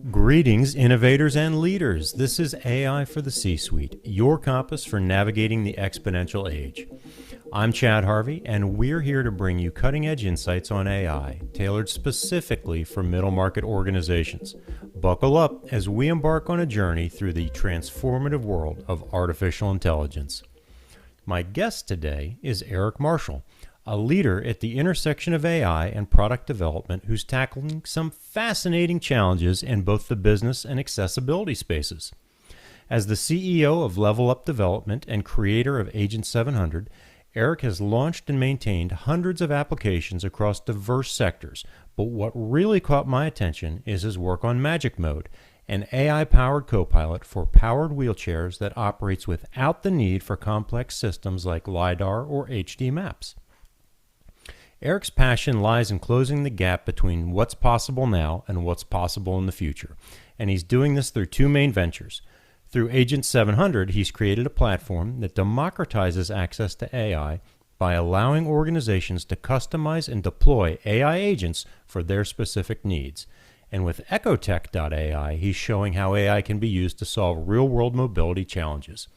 Greetings, innovators and leaders. This is AI for the C-Suite, your compass for navigating the exponential age. I'm Chad Harvey, and we're here to bring you cutting-edge insights on AI, tailored specifically for middle-market organizations. Buckle up as we embark on a journey through the transformative world of artificial intelligence. My guest today is Eric Marshall, a leader at the intersection of AI and product development who's tackling some fascinating challenges in both the business and accessibility spaces. As the CEO of Level Up Development and creator of Agent 700, Eric has launched and maintained hundreds of applications across diverse sectors, but what really caught my attention is his work on Magic Mode, an AI-powered copilot for powered wheelchairs that operates without the need for complex systems like LiDAR or HD maps. Eric's passion lies in closing the gap between what's possible now and what's possible in the future, and he's doing this through two main ventures. Through Agent 700, he's created a platform that democratizes access to AI by allowing organizations to customize and deploy AI agents for their specific needs. And with Ecotech.ai, he's showing how AI can be used to solve real-world mobility challenges.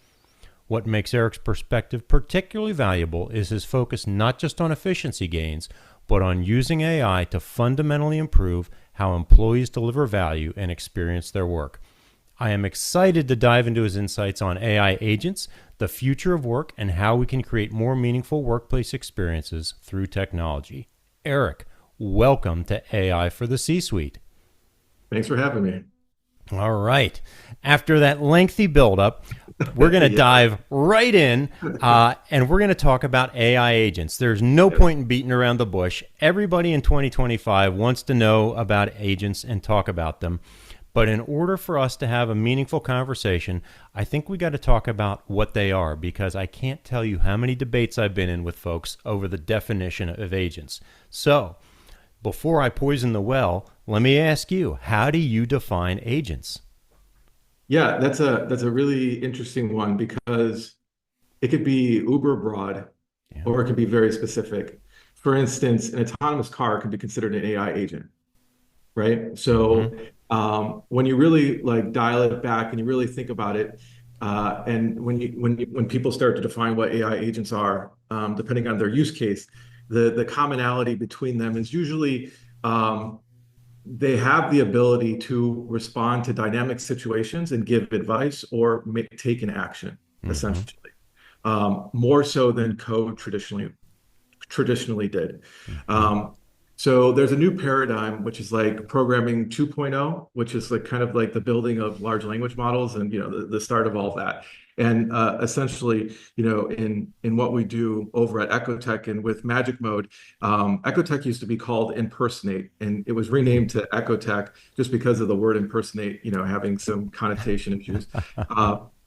What makes Eric's perspective particularly valuable is his focus not just on efficiency gains, but on using AI to fundamentally improve how employees deliver value and experience their work. I am excited to dive into his insights on AI agents, the future of work, and how we can create more meaningful workplace experiences through technology. Eric, welcome to AI for the C-Suite. Thanks for having me. All right. After that lengthy buildup, we're going to dive right in, and we're going to talk about AI agents. There's no point in beating around the bush. Everybody in 2025 wants to know about agents and talk about them. But in order for us to have a meaningful conversation, I think we got to talk about what they are, because I can't tell you how many debates I've been in with folks over the definition of agents. So before I poison the well, let me ask you, how do you define agents? Yeah, that's a really interesting one because it could be uber broad or it could be very specific. For instance, an autonomous car could be considered an AI agent, right? So when you really like dial it back and you really think about it, and when people start to define what AI agents are, depending on their use case, the commonality between them is usually they have the ability to respond to dynamic situations and give advice or take an action, essentially, more so than code traditionally did. So there's a new paradigm, which is like programming 2.0, which is like kind of like the building of large language models and, the start of all that. And essentially, in what we do over at Ecotech and with Magic Mode, Ecotech used to be called Impersonate, and it was renamed to Ecotech just because of the word impersonate, having some connotation issues.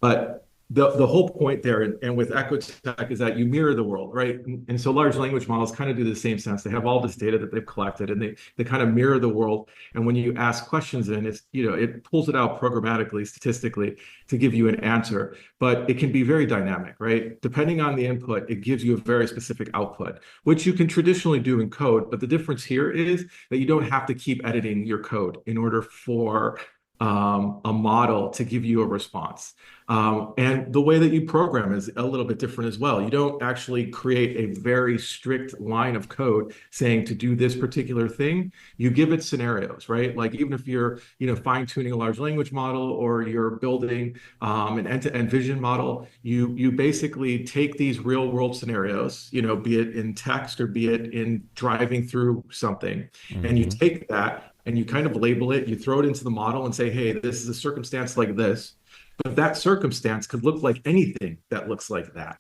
But the whole point there, and with Ecotech, is that you mirror the world, right? And so large language models kind of do the same sense. They have all this data that they've collected, and they kind of mirror the world. And when you ask questions in it, it pulls it out programmatically, statistically, to give you an answer. But it can be very dynamic, right? Depending on the input, it gives you a very specific output, which you can traditionally do in code. But the difference here is that you don't have to keep editing your code in order for a model to give you a response. And the way that you program is a little bit different as well. You don't actually create a very strict line of code saying to do this particular thing. You give it scenarios, right? Like even if you're, fine-tuning a large language model or you're building an end-to-end vision model, you basically take these real-world scenarios, be it in text or be it in driving through something, and you take that and you kind of label it, you throw it into the model and say, hey, this is a circumstance like this. But that circumstance could look like anything that looks like that.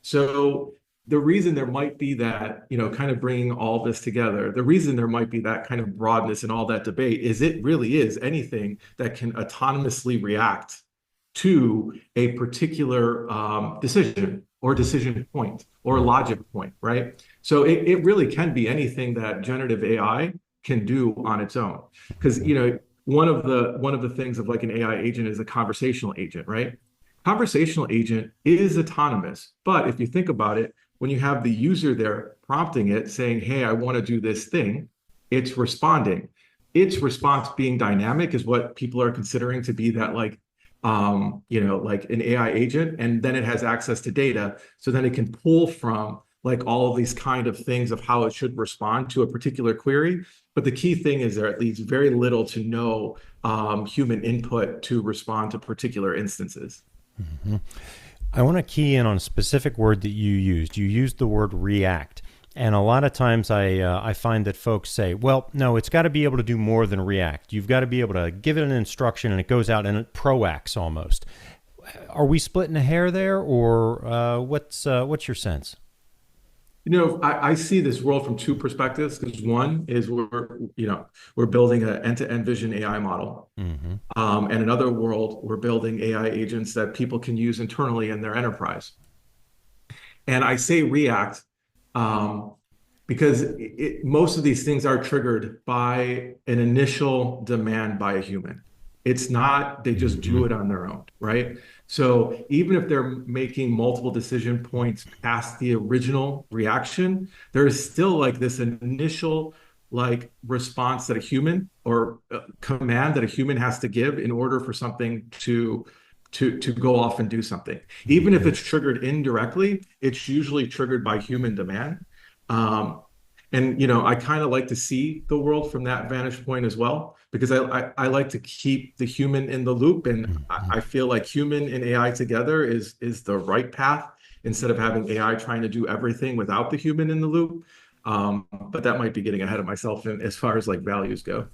So the reason there might be that, kind of bringing all this together, the reason there might be that kind of broadness and all that debate is it really is anything that can autonomously react to a particular decision or decision point or logic point, right? So it really can be anything that generative AI can do on its own. Because, one of the things of like an AI agent is a conversational agent, right? Conversational agent is autonomous, but if you think about it, when you have the user there prompting it saying, hey, I want to do this thing, it's responding. its response being dynamic is what people are considering to be that like like an AI agent, and then it has access to data, so then it can pull from like all of these kind of things of how it should respond to a particular query. But the key thing is there it leaves very little to no human input to respond to particular instances. Mhm. I want to key in on a specific word that you used. You used the word react. And a lot of times I find that folks say, well, no, it's got to be able to do more than react. You've got to be able to give it an instruction and it goes out and it proacts almost. Are we splitting a hair there, or what's your sense? I see this world from two perspectives, because one is we're building an end-to-end vision AI model. Hmm. And another world, we're building AI agents that people can use internally in their enterprise. And I say react um, because most of these things are triggered by an initial demand by a human. It's not they just do Hmm. it on their own, right? So even if they're making multiple decision points past the original reaction, there is still like this initial like response that a human or command that a human has to give in order for something to go off and do something. Even if Hmm. it's triggered indirectly, it's usually triggered by human demand. Um, and I kind of like to see the world from that vantage point as well, because I like to keep the human in the loop, and I feel like human and AI together is the right path instead of having AI trying to do everything without the human in the loop. But that might be getting ahead of myself as far as like values go.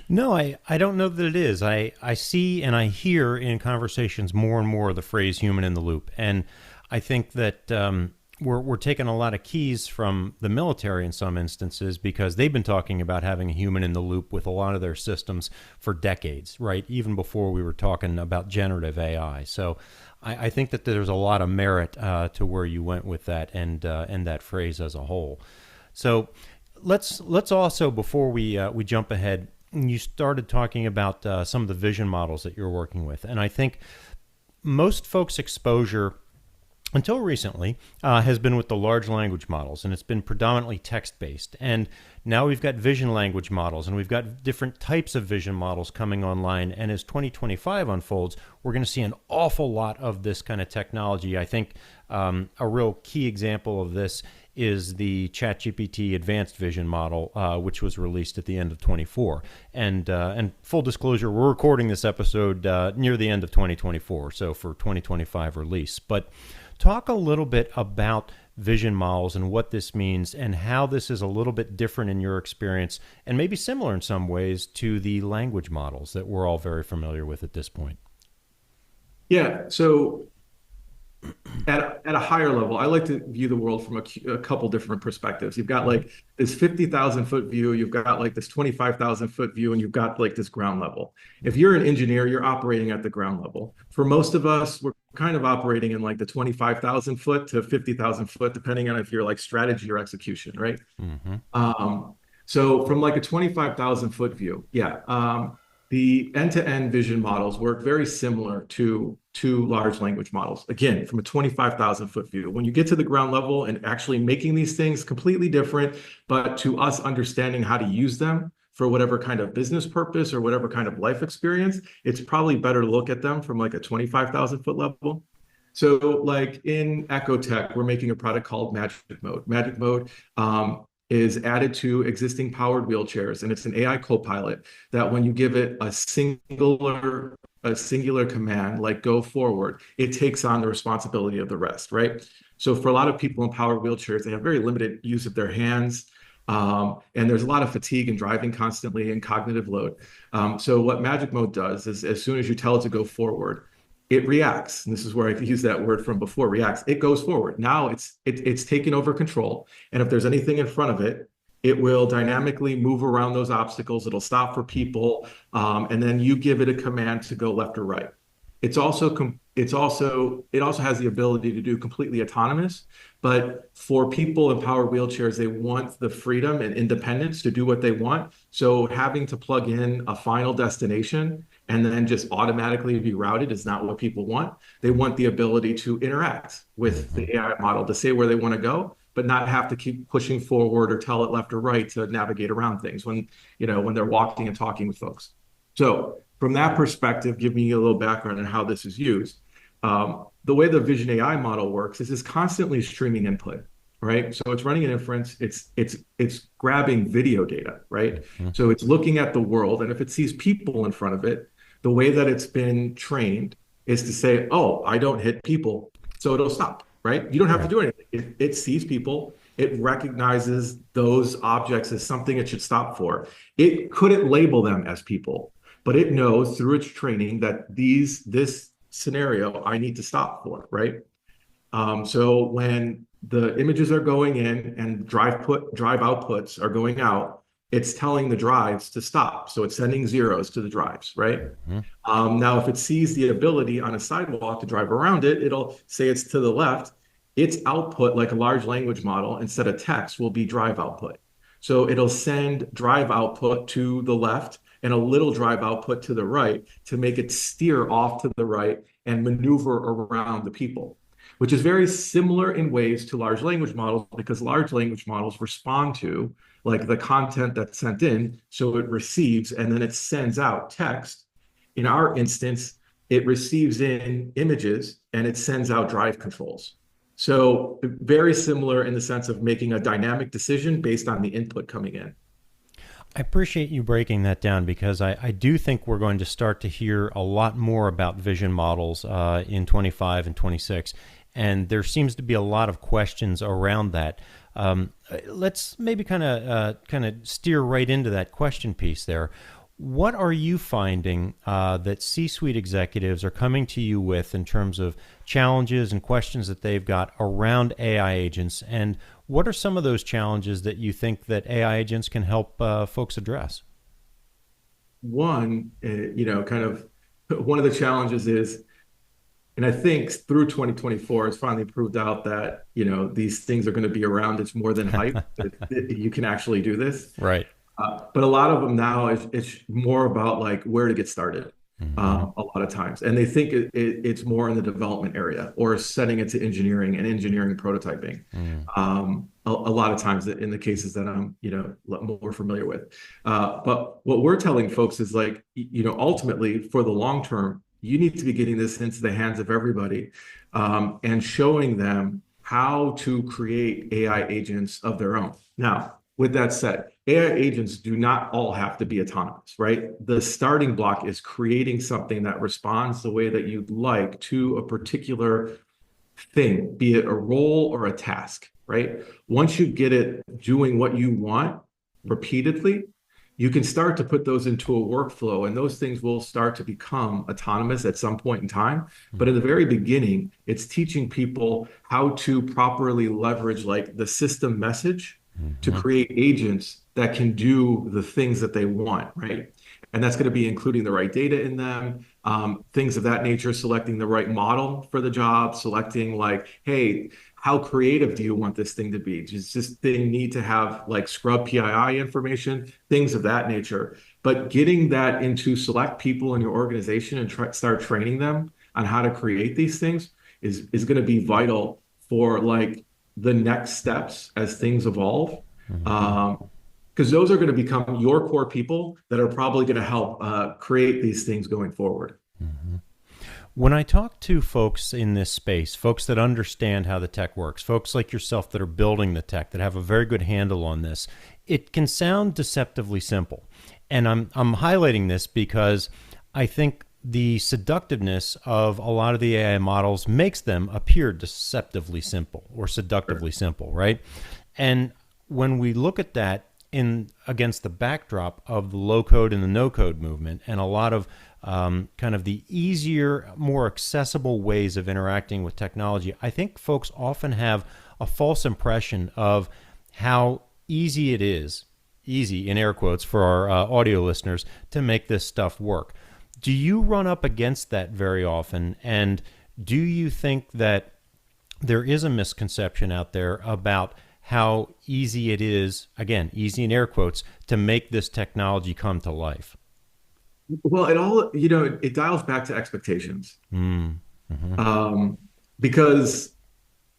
No, I don't know that it is. I see and I hear in conversations more and more the phrase human in the loop. And I think that we're taking a lot of keys from the military in some instances, because they've been talking about having a human in the loop with a lot of their systems for decades, right? Even before we were talking about generative AI. So I think that there's a lot of merit to where you went with that, and that phrase as a whole. So let's also, before we jump ahead, you started talking about some of the vision models that you're working with, and I think most folks' exposure until recently has been with the large language models, and it's been predominantly text based. And now we've got vision language models, and we've got different types of vision models coming online. And as 2025 unfolds, we're going to see an awful lot of this kind of technology. I think a real key example of this is the ChatGPT Advanced Vision model, which was released at the end of 24. And full disclosure, we're recording this episode near the end of 2024, so for 2025 release. But talk a little bit about vision models and what this means, and how this is a little bit different in your experience, and maybe similar in some ways to the language models that we're all very familiar with at this point. Yeah. So at a higher level, I like to view the world from a couple different perspectives. You've got like this 50,000 foot view, you've got like this 25,000 foot view, and you've got like this ground level. If you're an engineer, you're operating at the ground level. For most of us, we're kind of operating in like the 25,000 foot to 50,000 foot, depending on if you're like strategy or execution, right? Mm-hmm. So from like a 25,000 foot view, yeah, the end-to-end vision models work very similar to large language models. Again, from a 25,000 foot view, when you get to the ground level and actually making these things completely different, but to us understanding how to use them for whatever kind of business purpose or whatever kind of life experience, it's probably better to look at them from like a 25,000 foot level. So, like in Ecotech, we're making a product called Magic Mode. Magic Mode is added to existing powered wheelchairs, and it's an AI co-pilot that when you give it a singular command like go forward, it takes on the responsibility of the rest, right? So for a lot of people in powered wheelchairs, they have very limited use of their hands. And there's a lot of fatigue and driving constantly and cognitive load. So what Magic Mode does is as soon as you tell it to go forward, it reacts. And this is where I use that word from before, reacts. It goes forward. Now it's taken over control. And if there's anything in front of it, it will dynamically move around those obstacles. It'll stop for people. And then you give it a command to go left or right. It also has the ability to do completely autonomous, but for people in power wheelchairs, they want the freedom and independence to do what they want. So having to plug in a final destination and then just automatically be routed is not what people want. They want the ability to interact with Mm-hmm. the AI model to say where they want to go, but not have to keep pushing forward or tell it left or right to navigate around things when they're walking and talking with folks. So from that perspective, give me a little background on how this is used. The way the Vision AI model works is it's constantly streaming input, right? So it's running an inference. It's grabbing video data, right? Mhm. So it's looking at the world, and if it sees people in front of it, the way that it's been trained is to say, "Oh, I don't hit people," so it'll stop, right? You don't have to Right. do anything. It sees people. It recognizes those objects as something it should stop for. It couldn't label them as people, but it knows through its training that this scenario I need to stop for, right? So when the images are going in and drive outputs are going out, it's telling the drives to stop. So it's sending zeros to the drives, right? Mhm. Now, if it sees the ability on a sidewalk to drive around it, it'll say it's to the left. Its output, like a large language model, instead of text, will be drive output. So it'll send drive output to the left and a little drive output to the right to make it steer off to the right and maneuver around the people, which is very similar in ways to large language models because large language models respond to like the content that's sent in. So it receives and then it sends out text. In our instance, it receives in images and it sends out drive controls. So very similar in the sense of making a dynamic decision based on the input coming in. I appreciate you breaking that down because I do think we're going to start to hear a lot more about vision models in 25 and 26. And there seems to be a lot of questions around that. Let's maybe kind of steer right into that question piece there. What are you finding that C-suite executives are coming to you with in terms of challenges and questions that they've got around AI agents? And what are some of those challenges that you think that AI agents can help folks address? One, kind of one of the challenges is, and I think through 2024, it's finally proved out that, these things are going to be around. It's more than hype. You can actually do this. Right. But a lot of them now, it's more about like where to get started Mm-hmm. a lot of times. And they think it's more in the development area or setting it to engineering and engineering prototyping. Mm. A lot of times in the cases that I'm, more familiar with. But what we're telling folks is like, ultimately for the long term, you need to be getting this into the hands of everybody and showing them how to create AI agents of their own. Now, with that said, AI agents do not all have to be autonomous, right? The starting block is creating something that responds the way that you'd like to a particular thing, be it a role or a task, right? Once you get it doing what you want repeatedly, you can start to put those into a workflow and those things will start to become autonomous at some point in time. But in the very beginning, it's teaching people how to properly leverage like the system message to Mm-hmm. create agents that can do the things that they want, right? And that's going to be including the right data in them, things of that nature, selecting the right model for the job, selecting like, hey, how creative do you want this thing to be? Does this thing need to have like scrub PII information, things of that nature? But getting that into select people in your organization and start training them on how to create these things is going to be vital for like the next steps as things evolve. Mm-hmm. Because those are going to become your core people that are probably going to help create these things going forward. Mm-hmm. When I talk to folks in this space, folks that understand how the tech works, folks like yourself that are building the tech, that have a very good handle on this, it can sound deceptively simple. And I'm highlighting this because I think the seductiveness of a lot of the AI models makes them appear deceptively simple or seductively simple, right? And when we look at that in against the backdrop of the low code and the no code movement and a lot of kind of the easier, more accessible ways of interacting with technology, I think folks often have a false impression of how easy it is, easy in air quotes for our audio listeners, to make this stuff work. Do you run up against that very often? And do you think that there is a misconception out there about how easy it is, again, easy in air quotes, to make this technology come to life? Well, it dials back to expectations. Mm-hmm. Because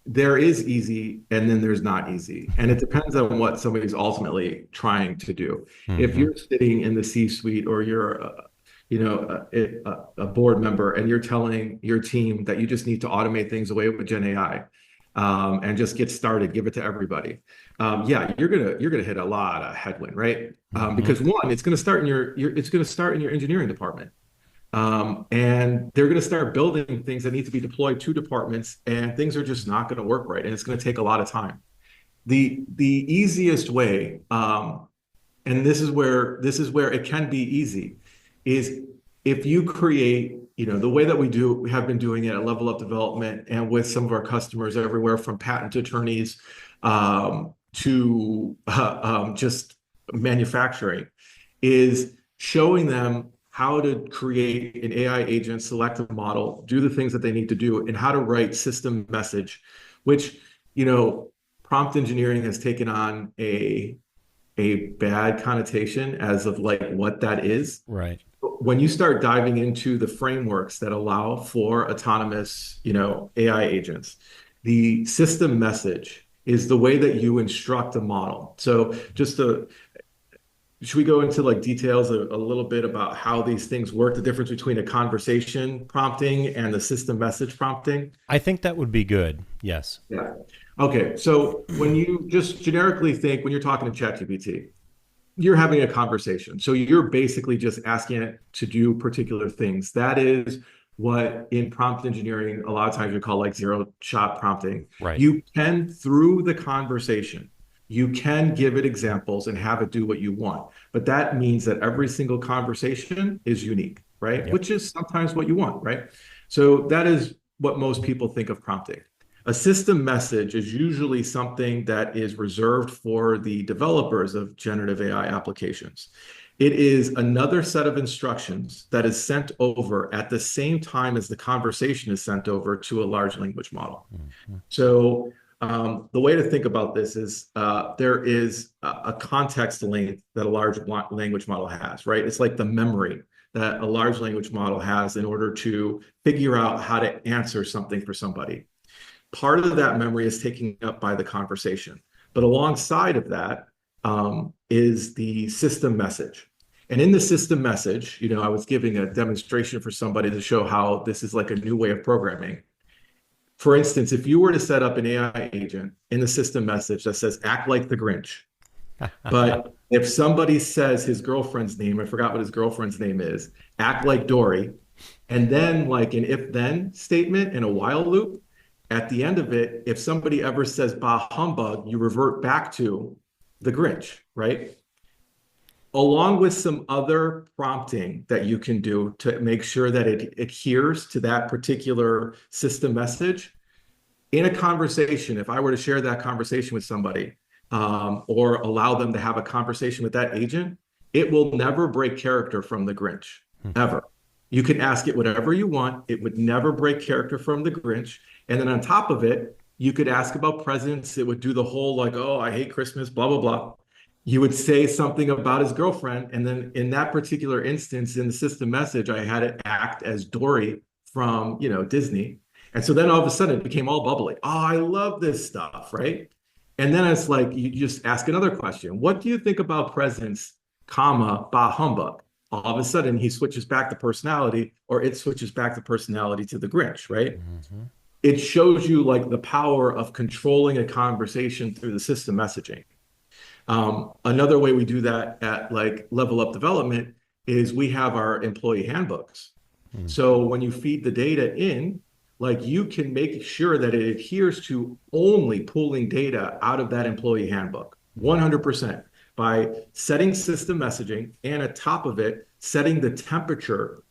there is easy and then there's not easy. And it depends on what somebody's ultimately trying to do. If Hmm. you're sitting in the C-suite or you're a board member and you're telling your team that you just need to automate things away with Gen AI, and just get started, give it to everybody. Yeah, you're gonna hit a lot of headwind, right? Hmm. Because one, it's gonna start in it's gonna start in your engineering department. And they're going to start building things that need to be deployed to departments, and things are just not going to work right, and it's going to take a lot of time. The easiest way, and this is where it can be easy, is if you create, the way that we have been doing it at Level Up Development and with some of our customers everywhere from patent attorneys to just manufacturing, is showing them how to create an AI agent, select a model, do the things that they need to do, and how to write system message, which, you know, prompt engineering has taken on a bad connotation as of like what that is. Right. When you start diving into the frameworks that allow for autonomous, AI agents, the system message is the way that you instruct a model. So just to should we go into like details a little bit about how these things work, the difference between a conversation prompting and the system message prompting? I think that would be good. Yes. Yeah. Okay. So when you just generically think, when you're talking to ChatGPT, you're having a conversation. So you're basically just asking it to do particular things. That is what in prompt engineering, a lot of times we call like zero shot prompting. Right. You can, through the conversation, you can give it examples and have it do what you want. But that means that every single conversation is unique, right? Yep. Which is sometimes what you want, right? So that is what most people think of prompting. A system message is usually something that is reserved for the developers of generative AI applications. It is another set of instructions that is sent over at the same time as the conversation is sent over to a large language model. Mhm. So the way to think about this is there is a context length that a large language model has, right? It's like the memory that a large language model has in order to figure out how to answer something for somebody. Part of that memory is taken up by the conversation. But alongside of that is the system message. And in the system message, I was giving a demonstration for somebody to show how this is like a new way of programming. For instance, if you were to set up an AI agent in the system message that says, act like the Grinch, but if somebody says his girlfriend's name, I forgot what his girlfriend's name is, act like Dory, and then like an if then statement in a while loop, at the end of it, if somebody ever says bah humbug, you revert back to the Grinch, right? Along with some other prompting that you can do to make sure that it adheres to that particular system message in a conversation. If I were to share that conversation with somebody, or allow them to have a conversation with that agent, it will never break character from the Grinch, ever. You can ask it whatever you want. It would never break character from the Grinch. And then on top of it, you could ask about presents. It would do the whole like, oh, I hate Christmas, blah, blah, blah. You would say something about his girlfriend. And then in that particular instance, in the system message, I had it act as Dory from, Disney. And so then all of a sudden it became all bubbly. Oh, I love this stuff, right? And then it's like you just ask another question. What do you think about presents, comma, bah humbug? All of a sudden he switches back the personality, or it switches back the personality to the Grinch, right? Mhm. It shows you like the power of controlling a conversation through the system messaging. Another way we do that at like Level Up Development is we have our employee handbooks. Mhm. So when you feed the data in, like you can make sure that it adheres to only pulling data out of that employee handbook, 100%, by setting system messaging and at top of it, setting the temperature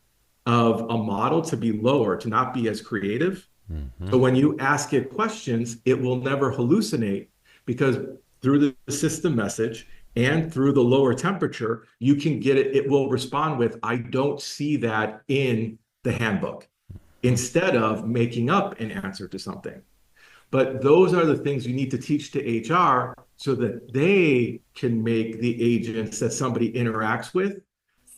of a model to be lower, to not be as creative. So Mhm. when you ask it questions, it will never hallucinate because through the system message and through the lower temperature, you can get it. It will respond with, I don't see that in the handbook, instead of making up an answer to something. But those are the things you need to teach to HR so that they can make the agents that somebody interacts with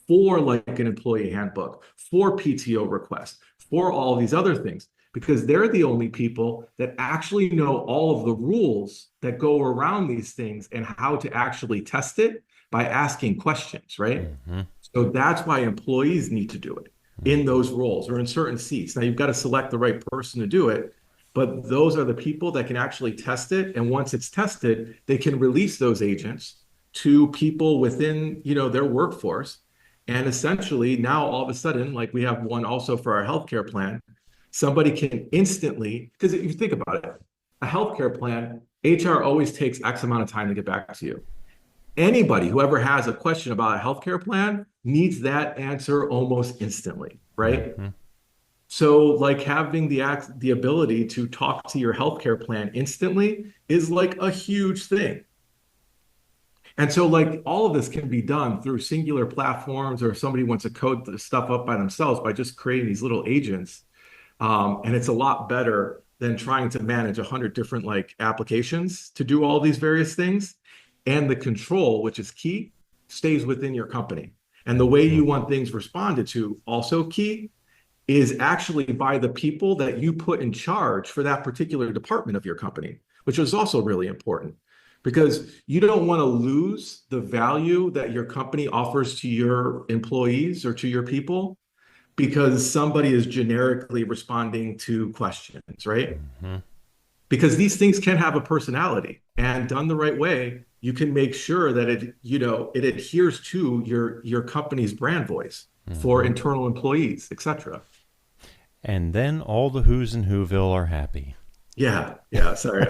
for like an employee handbook, for PTO requests, for all these other things. because they're the only people that actually know all of the rules that go around these things and how to actually test it by asking questions, right? Mm-hmm. So that's why employees need to do it in those roles or in certain seats. Now you've got to select the right person to do it, but those are the people that can actually test it. And once it's tested, they can release those agents to people within, their workforce. And essentially now all of a sudden, like we have one also for our healthcare plan, somebody can instantly, because if you think about it, a healthcare plan, HR always takes X amount of time to get back to you. Anybody who ever has a question about a healthcare plan needs that answer almost instantly, right? Mm-hmm. So like having the ability to talk to your healthcare plan instantly is like a huge thing. And so like all of this can be done through singular platforms, or if somebody wants to code the stuff up by themselves by just creating these little agents. And it's a lot better than trying to manage 100 different like applications to do all these various things. And the control, which is key, stays within your company. And the way you want things responded to, also key, is actually by the people that you put in charge for that particular department of your company, which is also really important because you don't want to lose the value that your company offers to your employees or to your people because somebody is generically responding to questions, right? Mm-hmm. Because these things can have a personality, and done the right way, you can make sure that it adheres to your company's brand voice for Mm-hmm. internal employees, etc. And then all the who's in Whoville are happy. Yeah, yeah. Sorry,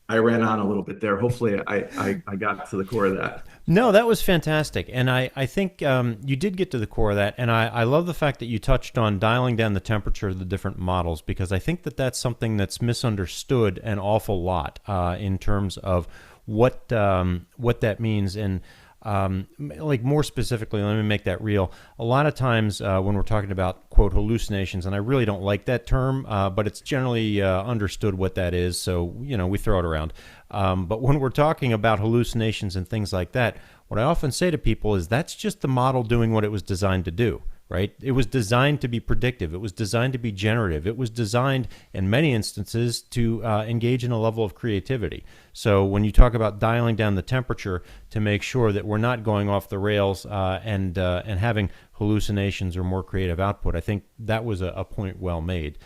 I ran on a little bit there. Hopefully, I got to the core of that. No, that was fantastic. And I think you did get to the core of that. And I love the fact that you touched on dialing down the temperature of the different models, because I think that that's something that's misunderstood an awful lot in terms of what that means. And like more specifically, let me make that real. A lot of times when we're talking about, quote, hallucinations, and I really don't like that term, but it's generally understood what that is. So, we throw it around. But when we're talking about hallucinations and things like that, what I often say to people is that's just the model doing what it was designed to do, right? It was designed to be predictive. It was designed to be generative. It was designed, in many instances, to engage in a level of creativity. So when you talk about dialing down the temperature to make sure that we're not going off the rails and having hallucinations or more creative output, I think that was a point well made.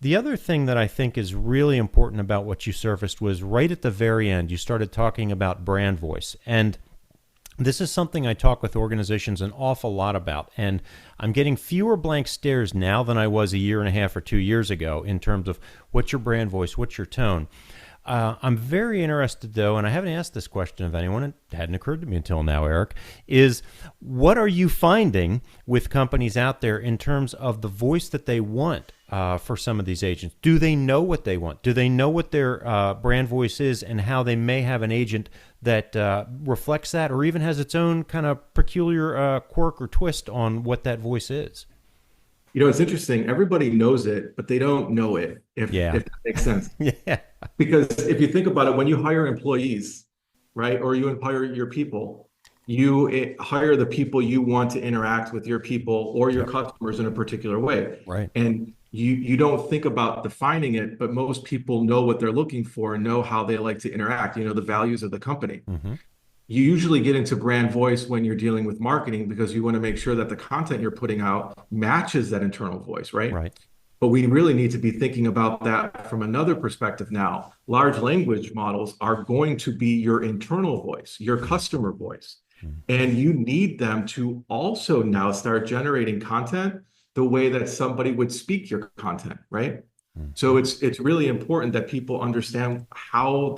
The other thing that I think is really important about what you surfaced was right at the very end, you started talking about brand voice. And this is something I talk with organizations an awful lot about. And I'm getting fewer blank stares now than I was a year and a half or 2 years ago in terms of what's your brand voice, what's your tone. I'm very interested, though, and I haven't asked this question of anyone, it hadn't occurred to me until now, Eric, is what are you finding with companies out there in terms of the voice that they want for some of these agents? Do they know what they want? Do they know what their brand voice is and how they may have an agent that reflects that or even has its own kind of peculiar quirk or twist on what that voice is? It's interesting. Everybody knows it, but they don't know it, if that makes sense. Yeah. Because if you think about it, when you hire employees, right, or you hire your people, you hire the people you want to interact with your people or your customers in a particular way. Right. And you don't think about defining it, but most people know what they're looking for and know how they like to interact, the values of the company. Mm-hmm. You usually get into brand voice when you're dealing with marketing because you want to make sure that the content you're putting out matches that internal voice, right? Right. But we really need to be thinking about that from another perspective now. Large language models are going to be your internal voice, your customer voice. And you need them to also now start generating content the way that somebody would speak your content, right? So it's really important that people understand how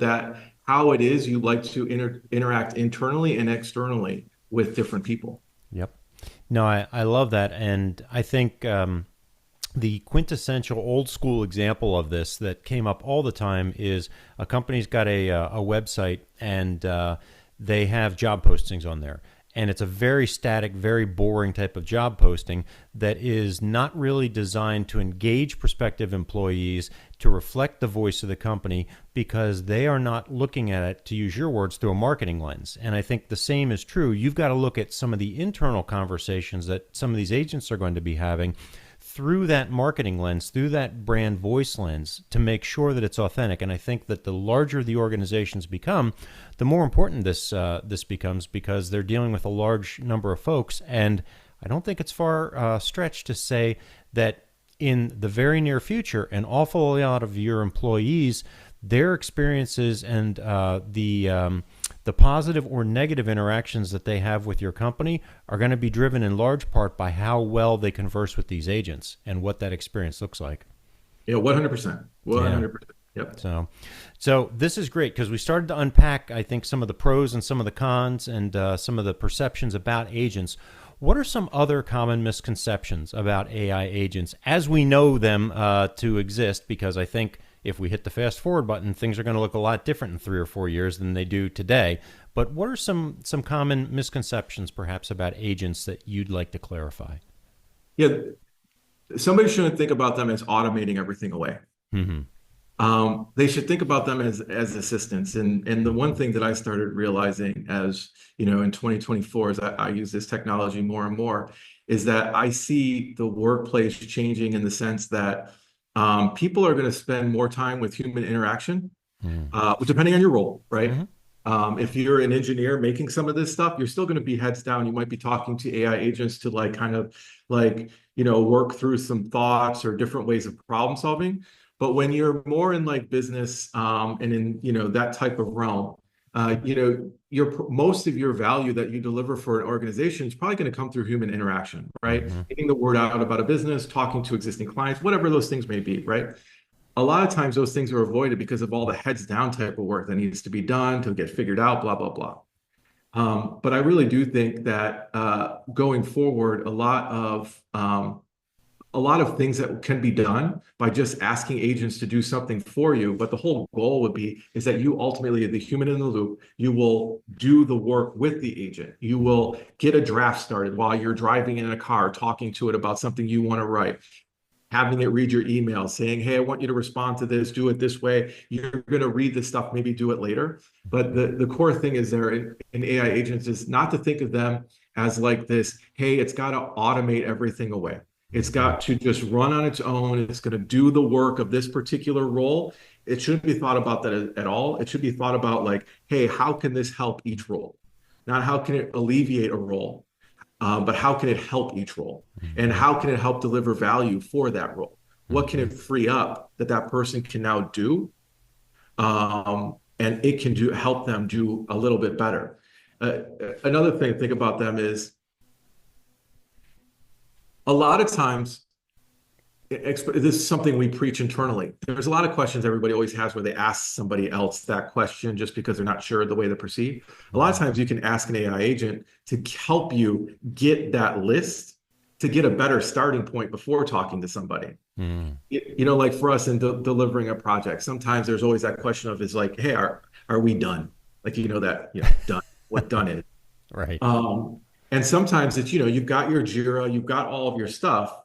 it is you like to interact internally and externally with different people. Yep. No, I love that. And I think the quintessential old school example of this that came up all the time is a company's got a website and they have job postings on there. And it's a very static, very boring type of job posting that is not really designed to engage prospective employees, to reflect the voice of the company, because they are not looking at it, to use your words, through a marketing lens. And I think the same is true. You've got to look at some of the internal conversations that some of these agents are going to be having through that marketing lens, through that brand voice lens, to make sure that it's authentic. And I think that the larger the organizations become, the more important this becomes, because they're dealing with a large number of folks. And I don't think it's far stretched to say that in the very near future, an awful lot of your employees, their experiences and the positive or negative interactions that they have with your company are going to be driven in large part by how well they converse with these agents and what that experience looks like. Yeah, 100%. 100%. Yep. So this is great, because we started to unpack, I think, some of the pros and some of the cons and some of the perceptions about agents. What are some other common misconceptions about AI agents as we know them to exist? Because I think if we hit the fast forward button, things are going to look a lot different in 3 or 4 years than they do today. But what are some common misconceptions perhaps about agents that you'd like to clarify? Yeah, somebody shouldn't think about them as automating everything away. Mm-hmm. They should think about them as assistants. And the one thing that I started realizing as, in 2024, as I use this technology more and more, is that I see the workplace changing in the sense that people are going to spend more time with human interaction, depending on your role, right? Mm-hmm. If you're an engineer making some of this stuff, you're still going to be heads down. You might be talking to AI agents to work through some thoughts or different ways of problem solving. But when you're more in business and in that type of realm, most of your value that you deliver for an organization is probably going to come through human interaction, right? Mm-hmm. Getting the word out about a business, talking to existing clients, whatever those things may be, right? A lot of times those things are avoided because of all the heads down type of work that needs to be done to get figured out, blah, blah, blah. But I really do think that going forward, a lot of things that can be done by just asking agents to do something for you. But the whole goal is that you ultimately, the human in the loop, you will do the work with the agent. You will get a draft started while you're driving in a car, talking to it about something you want to write, having it read your email, saying, hey, I want you to respond to this, do it this way. You're going to read this stuff, maybe do it later. But the core thing is there in AI agents is not to think of them as this, hey, it's got to automate everything away. It's got to just run on its own. It's going to do the work of this particular role. It shouldn't be thought about that at all. It should be thought about hey, how can this help each role? Not how can it alleviate a role, but how can it help each role? And how can it help deliver value for that role? What can it free up that person can now do? And it can help them do a little bit better. Another thing to think about them is, a lot of times, this is something we preach internally. There's a lot of questions everybody always has where they ask somebody else that question just because they're not sure of the way they proceed. A lot of times you can ask an AI agent to help you get that list, to get a better starting point before talking to somebody. For us in delivering a project, sometimes there's always that question of hey, are we done? Done, what done is. Right. And sometimes it's, you've got your Jira, you've got all of your stuff,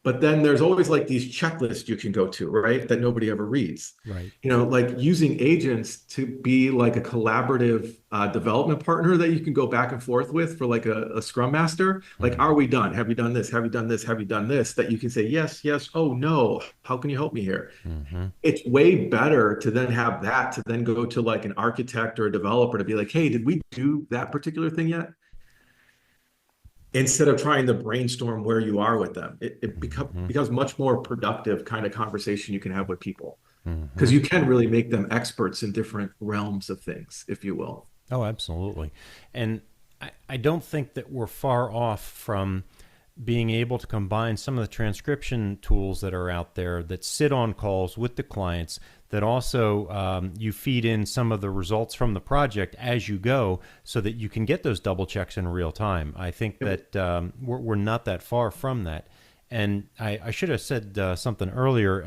but then there's always these checklists you can go to, right? That nobody ever reads. Right. Using agents to be a collaborative development partner that you can go back and forth with for a Scrum Master. Are we done? Have you done this? Have you done this? Have you done this? That you can say, yes, yes. Oh, no. How can you help me here? Mm-hmm. It's way better to then have that, to then go to an architect or a developer to be hey, did we do that particular thing yet? Instead of trying to brainstorm where you are with them, it becomes much more productive kind of conversation you can have with people, because you can really make them experts in different realms of things, if you will. Oh, absolutely. And I don't think that we're far off from being able to combine some of the transcription tools that are out there that sit on calls with the clients, that also you feed in some of the results from the project as you go, so that you can get those double checks in real time. I think that we're not that far from that. And I should have said something earlier.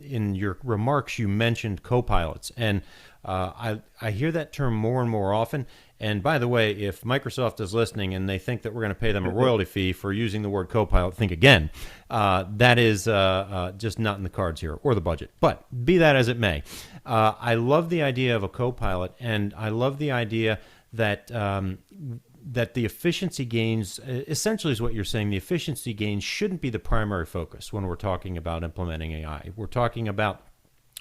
In your remarks, you mentioned co-pilots. And I hear that term more and more often. And by the way, if Microsoft is listening and they think that we're going to pay them a royalty fee for using the word co-pilot, think again. That is just not in the cards here, or the budget. But be that as it may, I love the idea of a co-pilot, and I love the idea that that the efficiency gains, essentially is what you're saying, the efficiency gains shouldn't be the primary focus when we're talking about implementing AI. We're talking about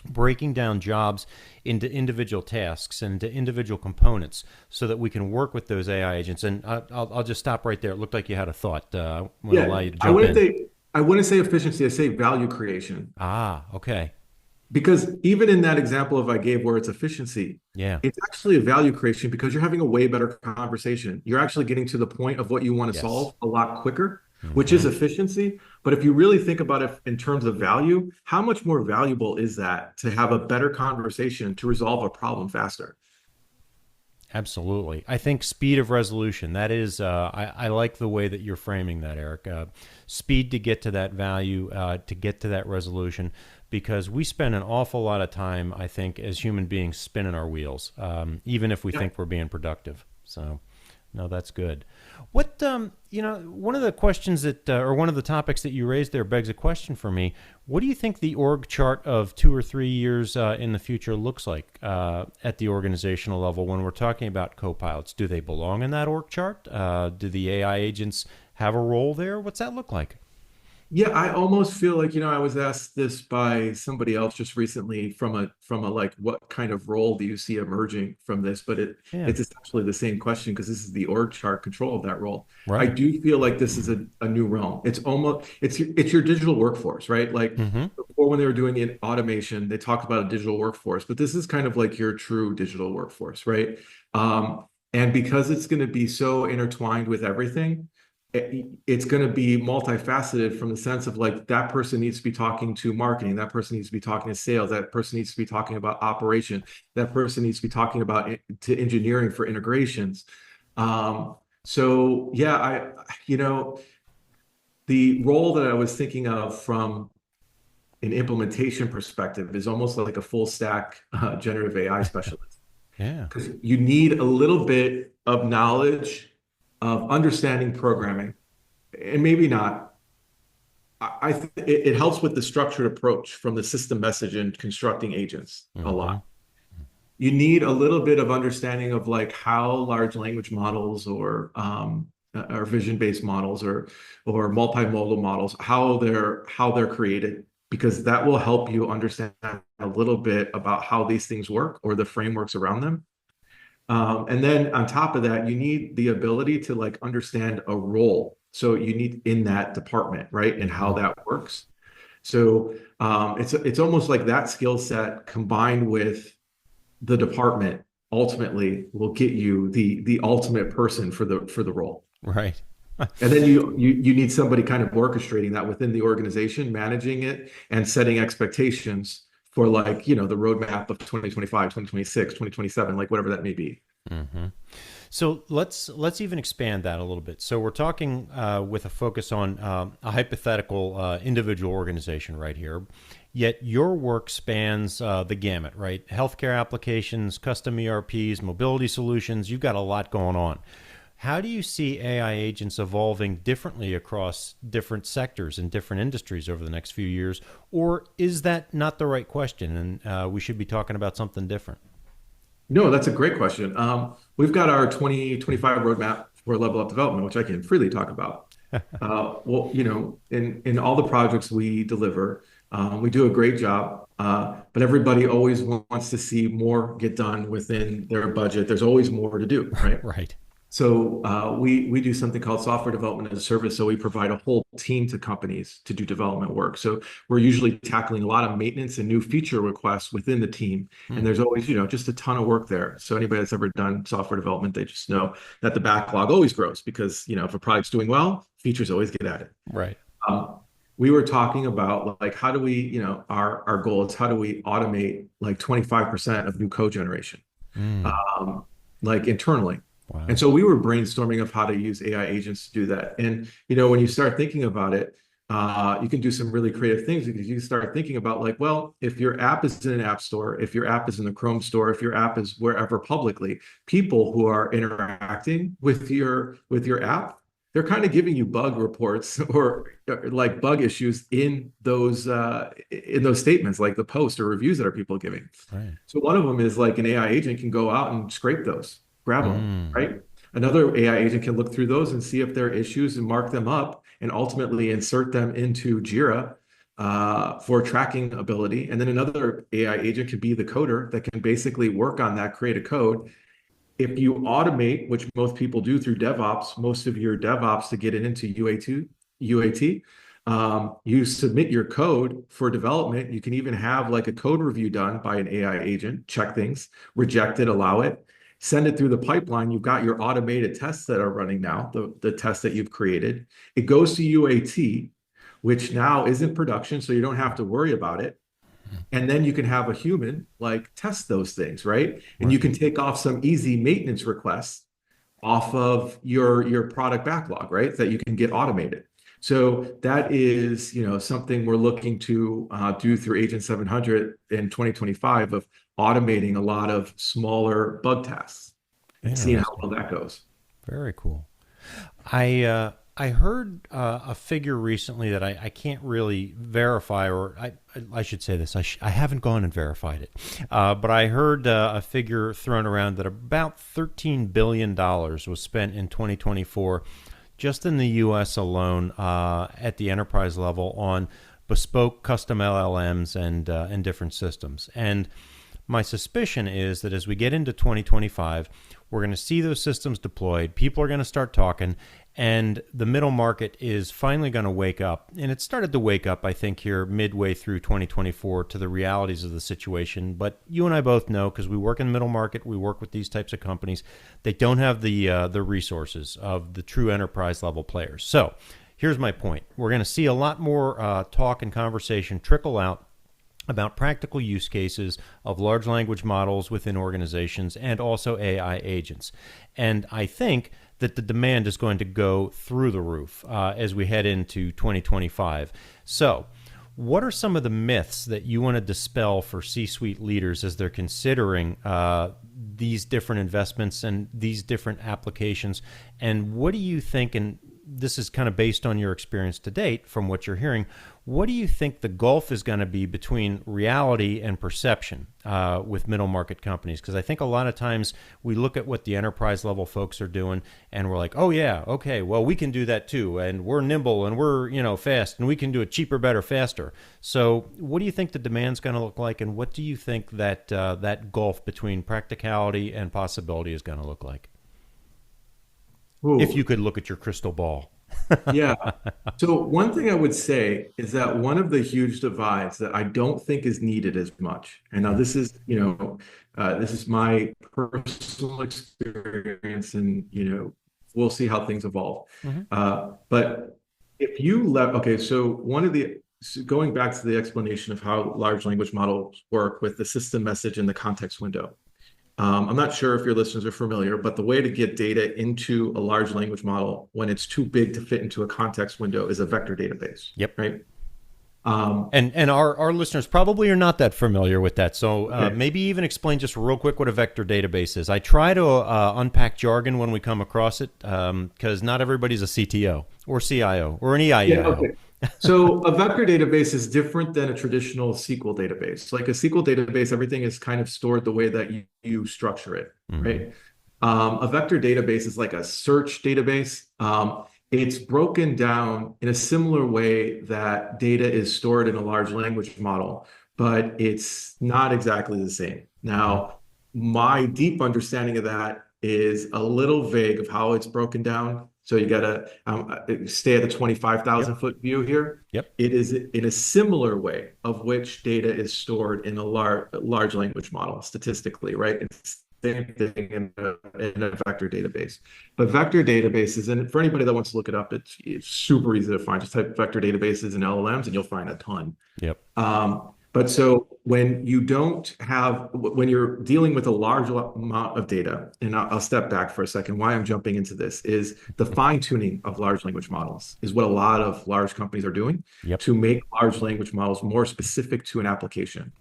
breaking down jobs into individual tasks and into individual components so that we can work with those AI agents. And I'll just stop right there. It looked like you had a thought. I want to allow Yeah, you to jump in. I wouldn't say efficiency, I say value creation. Ah, okay. Because even in that example of I gave where it's efficiency, Yeah. it's actually a value creation because you're having a way better conversation. You're actually getting to the point of what you want to Yes. solve a lot quicker, which is Hmm. efficiency. But if you really think about it in terms of value, how much more valuable is that to have a better conversation to resolve a problem faster? Absolutely. I think speed of resolution, that is, I like the way that you're framing that, Eric. Speed to get to that value, to get to that resolution, because we spend an awful lot of time, I think, as human beings spinning our wheels, even if we Yeah. think we're being productive. So, no, that's good. What, one of the questions that, or one of the topics that you raised there begs a question for me. What do you think the org chart of 2 or 3 years in the future looks like at the organizational level when we're talking about co-pilots? Do they belong in that org chart? Do the AI agents have a role there? What's that look like? Yeah, I almost feel like, I was asked this by somebody else just recently from a like what kind of role do you see emerging from this? But Yeah, it's essentially the same question because this is the org chart control of that role. I right. do feel like this is a new realm. It's your digital workforce, right? Like Mm-hmm. before when they were doing the automation, they talked about a digital workforce, but this is kind of like your true digital workforce, right? Um, and because it's going to be so intertwined with everything it's going to be multifaceted from the sense of like that person needs to be talking to marketing, that person needs to be talking to sales, that person needs to be talking about operation, that person needs to be talking about to engineering for integrations. So yeah, you know, the role that I was thinking of from an implementation perspective is almost like a full stack generative AI specialist Yeah. because you need a little bit of knowledge of understanding programming and maybe not. It helps with the structured approach from the system message and constructing agents a Mm-hmm. lot. You need a little bit of understanding of like how large language models or vision-based models or multimodal models how they're created because that will help you understand a little bit about how these things work or the frameworks around them. And then on top of that, you need the ability to like understand a role. So you need in that department, right? And how Mm-hmm. that works. So it's almost like that skill set combined with the department ultimately will get you the ultimate person for the role. Right. And then you need somebody kind of orchestrating that within the organization, managing it and setting expectations for like, the roadmap of 2025, 2026, 2027, like whatever that may be. Mm-hmm. So let's even expand that a little bit. So we're talking with a focus on a hypothetical individual organization right here. Yet your work spans the gamut, right? Healthcare applications, custom ERPs, mobility solutions. You've got a lot going on. How do you see AI agents evolving differently across different sectors and different industries over the next few years? Or is that not the right question and we should be talking about something different? No, that's a great question. We've got our 2025 roadmap for level up development, which I can freely talk about. Well, in all the projects we deliver, we do a great job, but everybody always wants to see more get done within their budget. There's always more to do, right? Right. So we do something called software development as a service. So we provide a whole team to companies to do development work. So we're usually tackling a lot of maintenance and new feature requests within the team. And Hmm. there's always, just a ton of work there. So anybody that's ever done software development, they just know that the backlog always grows because, if a product's doing well, features always get added. Right. Um, we were talking about like how do we, our goal is how do we automate like 25% of new code generation Mm. um, like internally. And Wow. so we were brainstorming of how to use AI agents to do that. And when you start thinking about it, you can do some really creative things because you start thinking about like, well, if your app is in an app store, if your app is in the Chrome store, if your app is wherever publicly, people who are interacting with your app, they're kind of giving you bug reports or like bug issues in those statements, like the post or reviews that are people giving. Right. So one of them is like an AI agent can go out and scrape those, grab them, Mm. right? Another AI agent can look through those and see if there are issues and mark them up and ultimately insert them into Jira for tracking ability. And then another AI agent could be the coder that can basically work on that, create a code. If you automate, which most people do through DevOps, most of your DevOps to get it into UAT, you submit your code for development. You can even have like a code review done by an AI agent, check things, reject it, allow it, send it through the pipeline. You've got your automated tests that are running now, the tests that you've created. It goes to UAT, which now is in production, so you don't have to worry about it. And then you can have a human like test those things, right? And you Right. can take off some easy maintenance requests off of your product backlog, right? That you can get automated. So that is, something we're looking to do through Agent 700 in 2025 of automating a lot of smaller bug tasks and seeing how Interesting. well that goes. Very cool. I heard a figure recently that I can't really verify, or I should say this. I haven't gone and verified it, but I heard a figure thrown around that about $13 billion was spent in 2024 just in the U.S. alone at the enterprise level on bespoke custom LLMs and different systems. And my suspicion is that as we get into 2025, we're going to see those systems deployed. People are going to start talking, and the middle market is finally going to wake up. And it started to wake up, I think, here midway through 2024 to the realities of the situation. But you and I both know, because we work in the middle market, we work with these types of companies, they don't have the resources of the true enterprise level players. So here's my point. We're going to see a lot more talk and conversation trickle out about practical use cases of large language models within organizations and also AI agents. And I think that the demand is going to go through the roof as we head into 2025. So, what are some of the myths that you want to dispel for C-suite leaders as they're considering these different investments and these different applications? And what do you think, and this is kind of based on your experience to date from what you're hearing, what do you think the gulf is going to be between reality and perception with middle market companies? Because I think a lot of times we look at what the enterprise level folks are doing and we're like, oh yeah, okay, well we can do that too, and we're nimble and we're fast and we can do it cheaper, better, faster. So what do you think the demand's going to look like, and what do you think that that gulf between practicality and possibility is going to look like? If you Ooh, could look at your crystal ball. yeah. So one thing I would say is that one of the huge divides that I don't think is needed as much, and now Yeah. this is, this is my personal experience, and we'll see how things evolve. Mm-hmm. But if you let, okay, so going back to the explanation of how large language models work with the system message and the context window. I'm not sure if your listeners are familiar, but the way to get data into a large language model when it's too big to fit into a context window is a vector database, Yep. right? Um, And our listeners probably are not that familiar with that. So okay. maybe even explain just real quick what a vector database is. I try to unpack jargon when we come across it because not everybody's a CTO or CIO or an Yeah, EIEO. okay. So a vector database is different than a traditional SQL database. Like a SQL database, everything is kind of stored the way that you structure it, Mm-hmm. right? A vector database is like a search database. It's broken down in a similar way that data is stored in a large language model, but it's not exactly the same. Mm-hmm. Now, my deep understanding of that is a little vague of how it's broken down. So you got to stay at the 25,000 Yep. foot view here. Yep. It is in a similar way of which data is stored in a large language model statistically, right? It's the same thing in a vector database. But vector databases, and for anybody that wants to look it up, it's super easy to find. Just type vector databases and LLMs, and you'll find a ton. Yep. But so when you're dealing with a large amount of data, and I'll step back for a second. Why I'm jumping into this is the fine tuning of large language models is what a lot of large companies are doing Yep. to make large language models more specific to an application.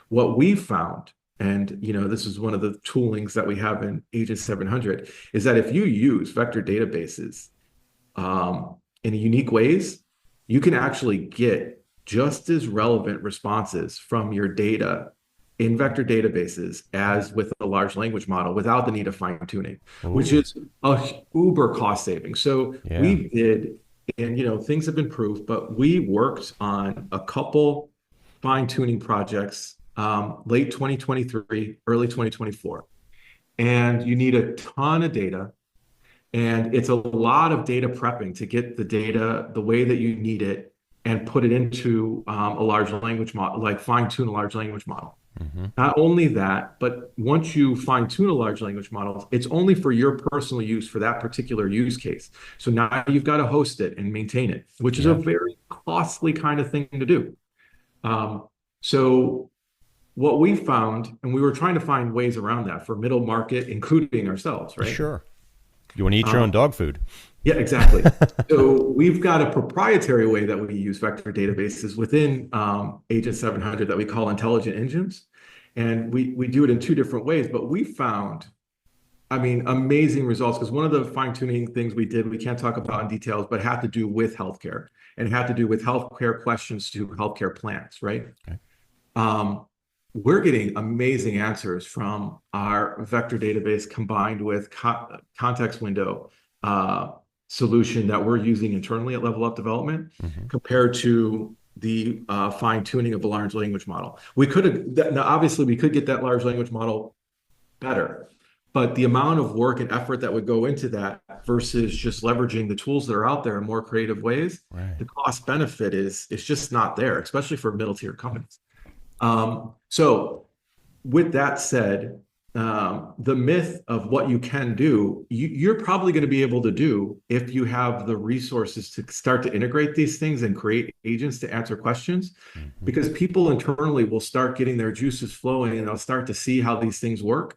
What we found, and this is one of the toolings that we have in Agent 700, is that if you use vector databases in unique ways, you can actually get just as relevant responses from your data in vector databases as with a large language model without the need of fine tuning, which Ooh, is a uber cost saving. So yeah. we did, and things have been proved, but we worked on a couple fine tuning projects late 2023, early 2024. And you need a ton of data. And it's a lot of data prepping to get the data the way that you need it and put it into a large language model, like fine tune a large language model. Hmm. Not only that, but once you fine tune a large language model, it's only for your personal use for that particular use case. So now you've got to host it and maintain it, which is a Yeah, very costly kind of thing to do. Um, so what we found, and we were trying to find ways around that for middle market, including ourselves, right? sure. You want to eat your own Um, dog food. yeah, exactly. So we've got a proprietary way that we use vector databases within Agent 700 that we call intelligent engines. And we do it in two different ways, but we found, I mean, amazing results because one of the fine-tuning things we did, we can't talk about in details, but had to do with healthcare and had to do with healthcare questions to healthcare plans, right? Okay. Um, we're getting amazing answers from our vector database combined with context window uh, solution that we're using internally at Level Up Development Hmm. compared to the fine tuning of a large language model. We could have, now obviously, we could get that large language model better, but the amount of work and effort that would go into that versus just leveraging the tools that are out there in more creative ways, Right. the cost benefit is just not there, especially for middle tier companies. So with that said, the myth of what you can do, you're probably going to be able to do if you have the resources to start to integrate these things and create agents to answer questions, Hmm. because people internally will start getting their juices flowing and they'll start to see how these things work.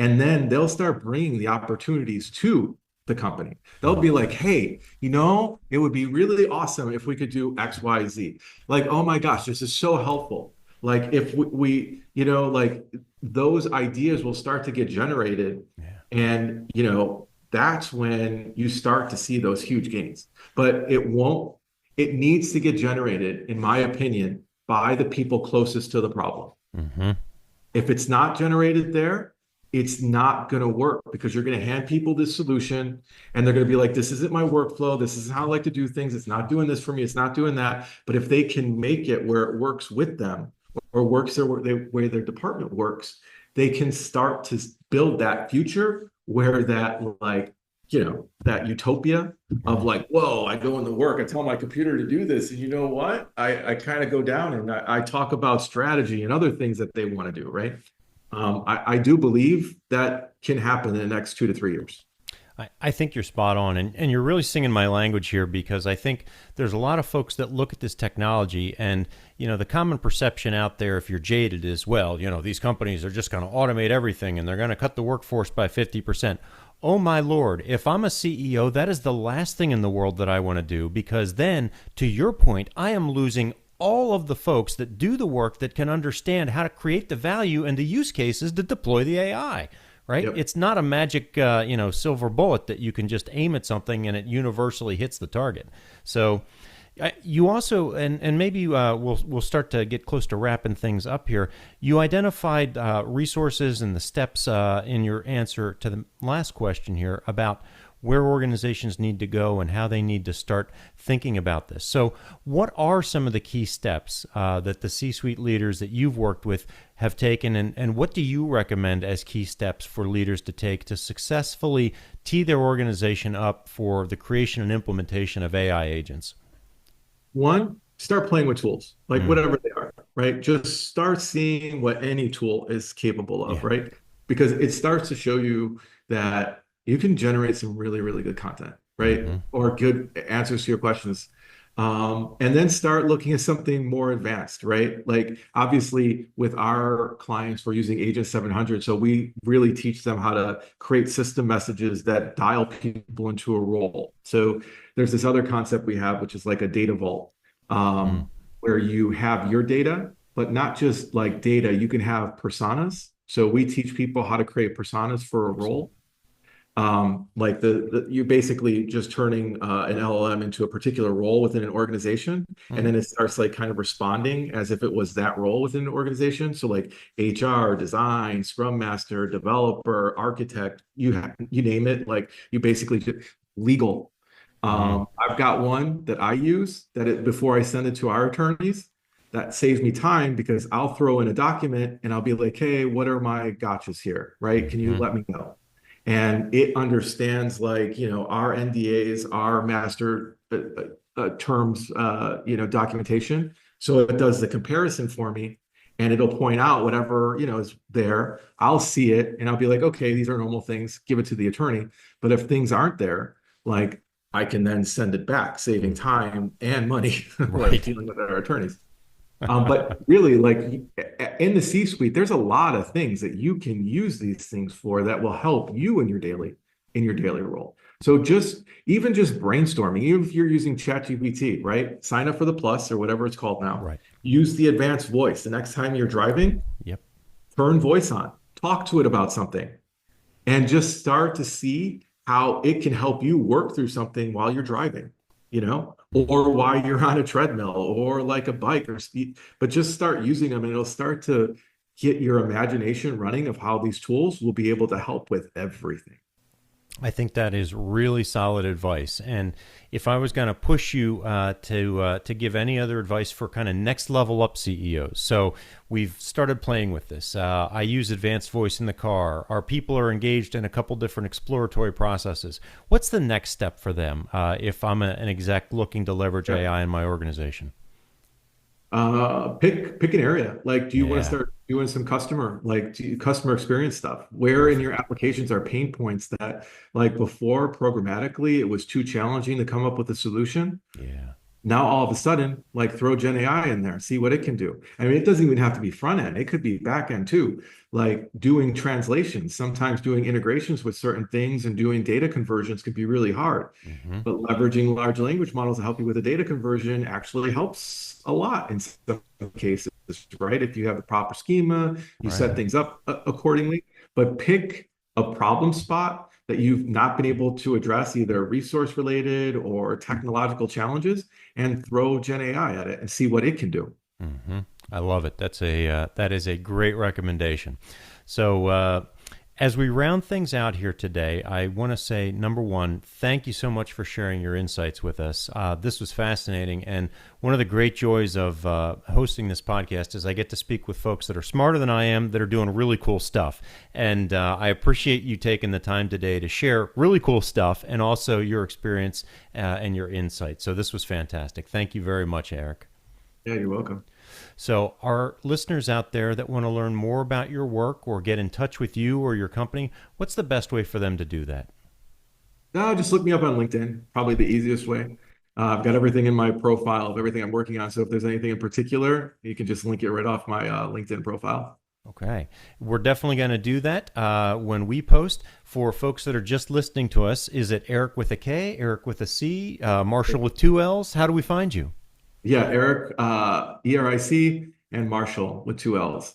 And then they'll start bringing the opportunities to the company. They'll be like, hey, it would be really awesome if we could do X, Y, Z. Like, oh my gosh, this is so helpful. Like if like those ideas will start to get generated Yeah. and that's when you start to see those huge gains, but it needs to get generated, in my opinion, by the people closest to the problem. Hmm. If it's not generated there, it's not going to work because you're going to hand people this solution and they're going to be like, this isn't my workflow. This is how I like to do things. It's not doing this for me. It's not doing that. But if they can make it where it works with them or works their way their department works, they can start to build that future where that that utopia of Right. like, whoa, I go into work, I tell my computer to do this. And you know what? I kind of go down and I talk about strategy and other things that they want to do, right? I do believe that can happen in the next 2 to 3 years. I think you're spot on, and you're really singing my language here because I think there's a lot of folks that look at this technology and, the common perception out there, if you're jaded, is, well, these companies are just going to automate everything and they're going to cut the workforce by 50%. Oh, my Lord, if I'm a CEO, that is the last thing in the world that I want to do because then, to your point, I am losing all of the folks that do the work that can understand how to create the value and the use cases to deploy the AI. Right? Yep. It's not a magic, silver bullet that you can just aim at something and it universally hits the target. So, you also, and maybe we'll start to get close to wrapping things up here. You identified resources and the steps in your answer to the last question here about where organizations need to go and how they need to start thinking about this. So, what are some of the key steps that the C-suite leaders that you've worked with have taken, and what do you recommend as key steps for leaders to take to successfully tee their organization up for the creation and implementation of AI agents? One, start playing with tools, like Mm, whatever they are, right? Just start seeing what any tool is capable of, yeah. right? Because it starts to show you that you can generate some really, really good content, right? Mm-hmm. Or good answers to your questions. And then start looking at something more advanced, right? Like obviously with our clients, we're using Agent 700. So we really teach them how to create system messages that dial people into a role. So there's this other concept we have, which is like a data vault, Mm, where you have your data, but not just like data, you can have personas. So we teach people how to create personas for a excellent. role. Like you're basically just turning an LLM into a particular role within an organization, and Mm. then it starts like kind of responding as if it was that role within an organization. So like HR, design, Scrum Master, developer, architect, you name it. Like you basically legal. Mm. I've got one that I use before I send it to our attorneys. That saves me time because I'll throw in a document and I'll be like, hey, what are my gotchas here? Right? Can you Hmm. let me know? And it understands like, our NDAs, our master terms, documentation. So it does the comparison for me and it'll point out whatever, is there. I'll see it and I'll be like, okay, these are normal things, give it to the attorney. But if things aren't there, like I can then send it back, saving time and money, like Right. dealing with our attorneys. But really, like in the C-suite, there's a lot of things that you can use these things for that will help you in your daily role. So just brainstorming, even if you're using ChatGPT, right? Sign up for the Plus or whatever it's called now. Right. Use the advanced voice. The next time you're driving, Yep. turn voice on, talk to it about something, and just start to see how it can help you work through something while you're driving, or while you're on a treadmill or like a bike or speed, but just start using them and it'll start to get your imagination running of how these tools will be able to help with everything. I think that is really solid advice. And if I was going to push you to give any other advice for kind of next level up CEOs, so we've started playing with this. I use advanced voice in the car. Our people are engaged in a couple different exploratory processes. What's the next step for them if I'm an exec looking to leverage Yeah. AI in my organization? Pick an area. Like, do you want to Yeah, start doing some customer experience stuff? Where in your perfect. applications are pain points that, like before, programmatically, it was too challenging to come up with a solution? Yeah, Now all of a sudden, like throw Gen AI in there, see what it can do. I mean, it doesn't even have to be front end, it could be back end too, like doing translations. Sometimes doing integrations with certain things and doing data conversions can be really hard. hmm, But leveraging large language models to help you with a data conversion actually helps a lot in some cases, right? If you have the proper schema, you set right. things up accordingly, but pick a problem spot that you've not been able to address, either resource related or technological challenges, and throw Gen AI at it and see what it can do. Hmm. I love it. That is a great recommendation. So as we round things out here today, I want to say, number one, thank you so much for sharing your insights with us. This was fascinating, and one of the great joys of hosting this podcast is I get to speak with folks that are smarter than I am, that are doing really cool stuff. And I appreciate you taking the time today to share really cool stuff and also your experience and your insights. So this was fantastic. Thank you very much, Eric. Yeah, you're welcome. So, our listeners out there that want to learn more about your work or get in touch with you or your company, what's the best way for them to do that? No, just look me up on LinkedIn, probably the easiest way. I've got everything in my profile of everything I'm working on. So if there's anything in particular, you can just link it right off my LinkedIn profile. Okay. We're definitely going to do that when we post. For folks that are just listening to us, is it Eric with a K, Eric with a C, Marshall with two L's? How do we find you? Yeah, Eric, ERIC, and Marshall with two L's.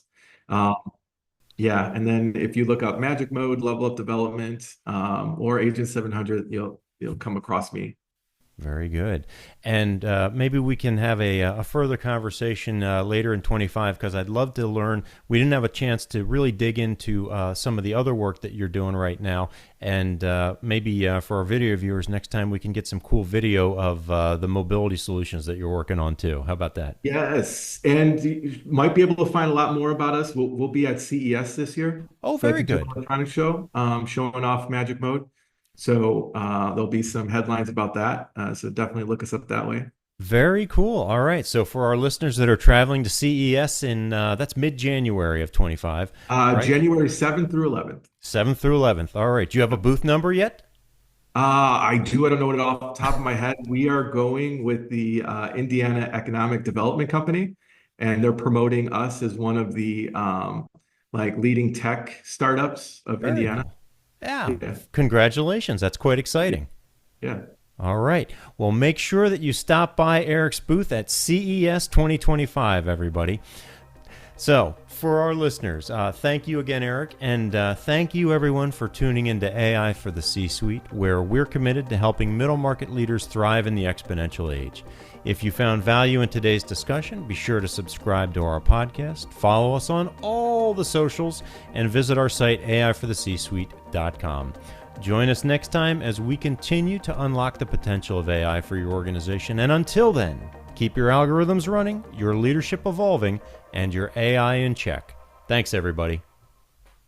Um, yeah, and then if you look up Magic Mode, Level Up Development, or Agent 700, you'll come across me. Very good. And maybe we can have a further conversation later in 25 because I'd love to learn. We didn't have a chance to really dig into some of the other work that you're doing right now. And maybe for our video viewers, next time we can get some cool video of the mobility solutions that you're working on too. How about that? Yes, and you might be able to find a lot more about us. We'll be at CES this year, Oh, the very Consumer good. Electronics Show, showing off Magic Mode. So there'll be some headlines about that. So definitely look us up that way. Very cool. All right. So for our listeners that are traveling to CES in that's mid-January of 25, right? January 7th through 11th. 7th through 11th. All right. Do you have a booth number yet? I do. I don't know it off the top of my head. We are going with the Indiana Economic Development Company, and they're promoting us as one of the like leading tech startups of Very Indiana. cool. Yeah. Yeah, Congratulations. That's quite exciting. yeah. All right. Well, make sure that you stop by Eric's booth at CES 2025, everybody. So, for our listeners, thank you again, Eric, and thank you everyone for tuning into AI for the C-Suite, where we're committed to helping middle market leaders thrive in the exponential age. If you found value in today's discussion, be sure to subscribe to our podcast, follow us on all the socials, and visit our site, aiforthec-suite.com. Join us next time as we continue to unlock the potential of AI for your organization. And until then, keep your algorithms running, your leadership evolving, and your AI in check. Thanks, everybody.